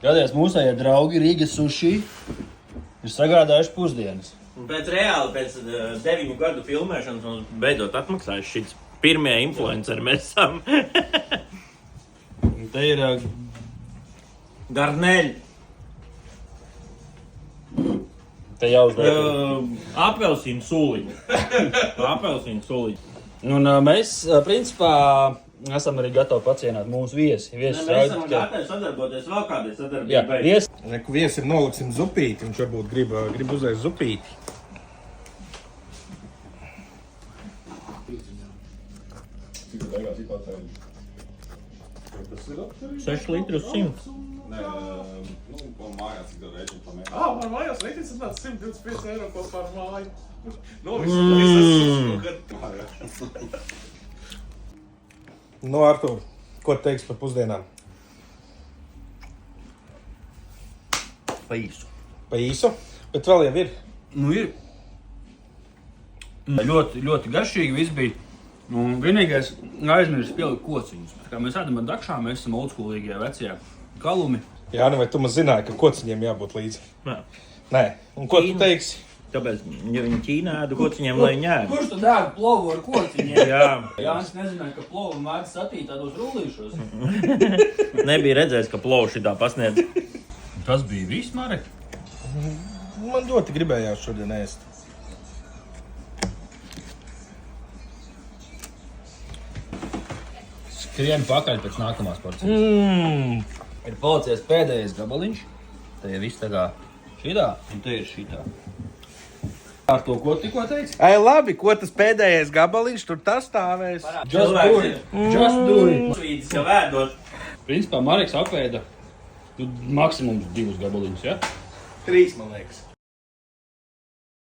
Gadies, mūsējie draugi Rīgas suši ir sagādājuši pusdienas. Un pēc 9 gadu filmēšanas mums beidzot atmaksājas šis pirmie influenceri mēs esam. Te ir Garneļi. te jāuzliek. Apelsīnu sūliņi. Apelsīnu sūliņi. Un mēs, principā, esam arī gatavi pacienāt mūsu viesi. Mēs esam gatavi sadarboties vēl kādai sadarbībai. Jā, viesi. Reku viesim noliksim zupīti, viņš varbūt grib uzreiz zupīti. Cik tā beigās ir patēļi? Tas ir atkarīgs? 6 litrus 100. Nē, nu, mājās cik tā rēķina pa mēnesi. Man mājās rēķins ir tāds 125 eiro kaut par māju. Viss Nu, Artur, ko tu teiksi par pusdienām? Pa īsu. Pa īsu? Bet vēl jau ir. Nu ir. Ļoti, ļoti garšīgi viss bija. Un vienīgais aizmirst pielikt kociņus. Kā mēs ēdam ar dakšām, mēs esam oldschoolīgie vecie kalumi. Jā, nu vai tu maz zināji, ka kociņiem jābūt līdzi? Jā. Nē. Un ko tu teiksi? Tāpēc, ja viņi Ķīnā ēda kociņiem, lai viņi ēda. Kurš tad ēda plovu ar kociņiem? Jā. Jānis nezināja, ka plovu mēdz satīt tādos rullīšos. Nebija redzējis, ka plovu šitā pasniedz. Tas bija viss, Marek. Man ļoti gribējās šodien ēst. Skrien pakaļ pēc nākamās porcijas. Ir palicies pēdējais gabaliņš. Te ir viss tā kā šitā, un te ir šitā. Ar to, ko tikko teici? Ai, labi, ko tas pēdējais gabaliņš tur tas stāvēs? Just do it. Just do it. Svīdis jau ēdot. Principā Mareks apēda maksimums 2 gabaliņus, ja? 3, man liekas.